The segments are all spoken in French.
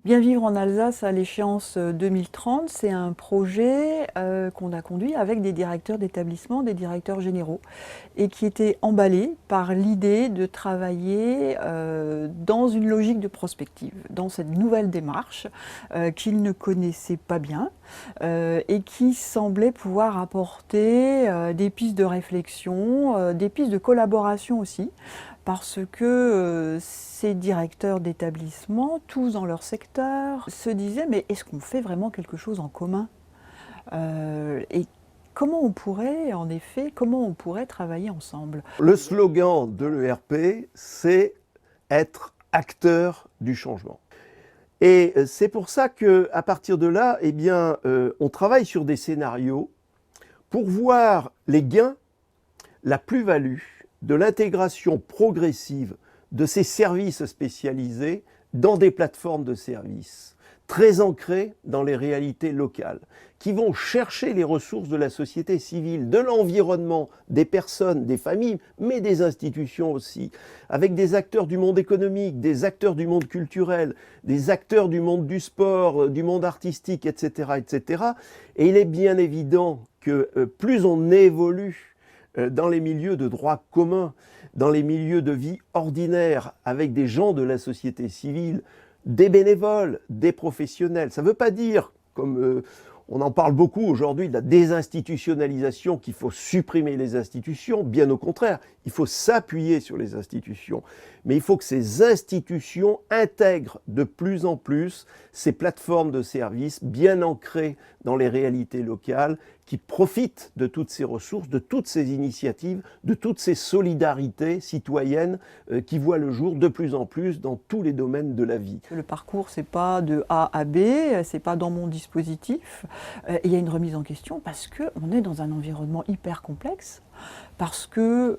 Bien vivre en Alsace à l'échéance 2030, c'est un projet qu'on a conduit avec des directeurs d'établissement, des directeurs généraux, et qui était emballé par l'idée de travailler dans une logique de prospective, dans cette nouvelle démarche qu'ils ne connaissaient pas bien et qui semblait pouvoir apporter des pistes de réflexion, des pistes de collaboration aussi, parce que ces directeurs d'établissement, tous dans leur secteur, se disaient mais est-ce qu'on fait vraiment quelque chose en commun et comment on pourrait, en effet, comment on pourrait travailler ensemble? Le slogan de l'ERP, c'est être acteur du changement. Et c'est pour ça qu'à partir de là, eh bien, on travaille sur des scénarios pour voir les gains, la plus-value de l'intégration progressive de ces services spécialisés dans des plateformes de services très ancrées dans les réalités locales, qui vont chercher les ressources de la société civile, de l'environnement, des personnes, des familles, mais des institutions aussi, avec des acteurs du monde économique, des acteurs du monde culturel, des acteurs du monde du sport, du monde artistique, etc., etc. Et il est bien évident que plus on évolue dans les milieux de droit commun, dans les milieux de vie ordinaire, avec des gens de la société civile, des bénévoles, des professionnels. Ça ne veut pas dire, comme on en parle beaucoup aujourd'hui, de la désinstitutionnalisation, qu'il faut supprimer les institutions. Bien au contraire, il faut s'appuyer sur les institutions. Mais il faut que ces institutions intègrent de plus en plus ces plateformes de services bien ancrées dans les réalités locales, qui profitent de toutes ces ressources, de toutes ces initiatives, de toutes ces solidarités citoyennes qui voient le jour de plus en plus dans tous les domaines de la vie. Le parcours, c'est pas de A à B, c'est pas dans mon dispositif. Il y a une remise en question parce qu'on est dans un environnement hyper complexe, parce que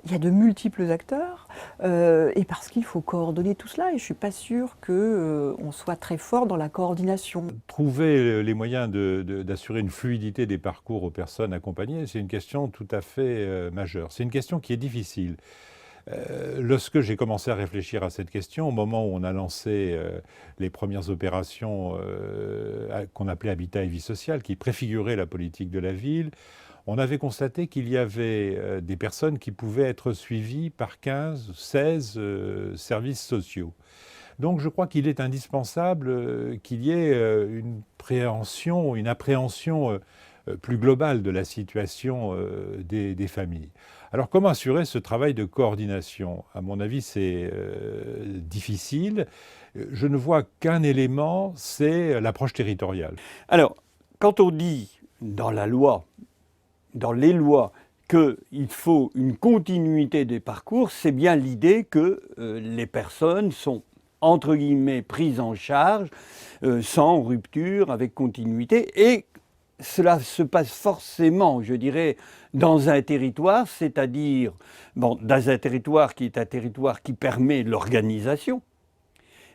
il y a de multiples acteurs et parce qu'il faut coordonner tout cela. Et je suis pas sûre qu'on soit très fort dans la coordination. Trouver les moyens d'assurer une fluidité des parcours aux personnes accompagnées, c'est une question tout à fait majeure. C'est une question qui est difficile. Lorsque j'ai commencé à réfléchir à cette question, au moment où on a lancé les premières opérations qu'on appelait Habitat et Vie Sociale, qui préfiguraient la politique de la ville, on avait constaté qu'il y avait des personnes qui pouvaient être suivies par 15, 16 services sociaux. Donc je crois qu'il est indispensable qu'il y ait une appréhension plus globale de la situation des familles. Alors comment assurer ce travail de coordination? À mon avis, c'est difficile. Je ne vois qu'un élément, c'est l'approche territoriale. Alors, quand on dit dans la loi, dans les lois, qu'il faut une continuité des parcours, c'est bien l'idée que les personnes sont entre guillemets prises en charge, sans rupture, avec continuité, et cela se passe forcément, je dirais, dans un territoire, c'est-à-dire dans un territoire qui est un territoire qui permet l'organisation,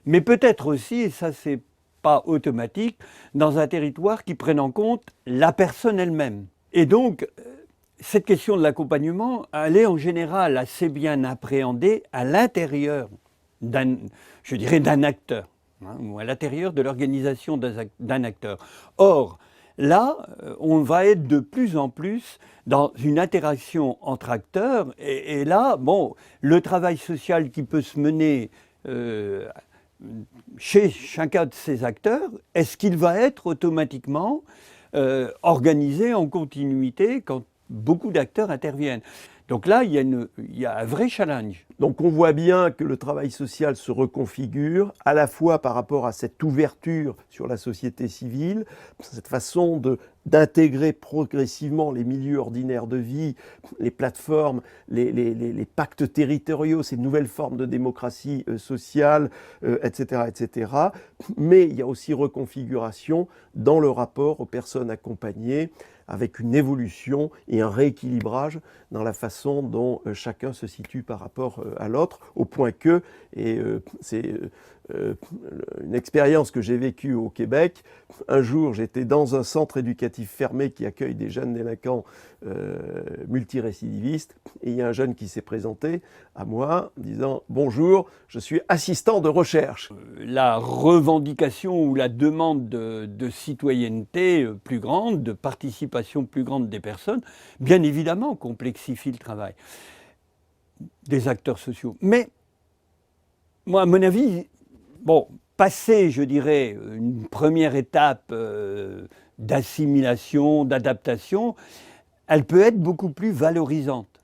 mais peut-être aussi, et ça c'est pas automatique, dans un territoire qui prenne en compte la personne elle-même. Et donc, cette question de l'accompagnement, elle est en général assez bien appréhendée à l'intérieur d'un acteur, hein, ou à l'intérieur de l'organisation d'un acteur. Or, là, on va être de plus en plus dans une interaction entre acteurs, et là, bon, le travail social qui peut se mener chez chacun de ces acteurs, est-ce qu'il va être automatiquement organisé en continuité quand beaucoup d'acteurs interviennent? Donc là, il y a un vrai challenge. Donc on voit bien que le travail social se reconfigure, à la fois par rapport à cette ouverture sur la société civile, cette façon d'intégrer progressivement les milieux ordinaires de vie, les plateformes, les pactes territoriaux, ces nouvelles formes de démocratie sociale, etc., etc. Mais il y a aussi reconfiguration dans le rapport aux personnes accompagnées, avec une évolution et un rééquilibrage dans la façon façon dont chacun se situe par rapport à l'autre, au point que, et c'est une expérience que j'ai vécue au Québec, un jour j'étais dans un centre éducatif fermé qui accueille des jeunes délinquants multirécidivistes, et il y a un jeune qui s'est présenté à moi en disant « Bonjour, je suis assistant de recherche ». La revendication ou la demande de citoyenneté plus grande, de participation plus grande des personnes, bien évidemment complexifie le travail des acteurs sociaux. Mais moi, à mon avis, bon, passer, je dirais, une première étape d'assimilation, d'adaptation, elle peut être beaucoup plus valorisante.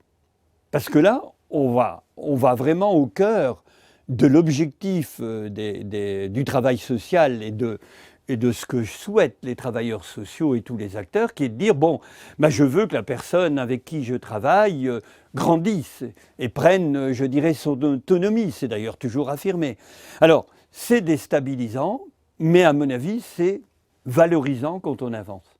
Parce que là, on va vraiment au cœur de l'objectif du travail social et de ce que souhaitent les travailleurs sociaux et tous les acteurs, qui est de dire, bon, ben je veux que la personne avec qui je travaille grandisse et prenne, je dirais, son autonomie. C'est d'ailleurs toujours affirmé. Alors, c'est déstabilisant, mais à mon avis, c'est valorisant quand on avance.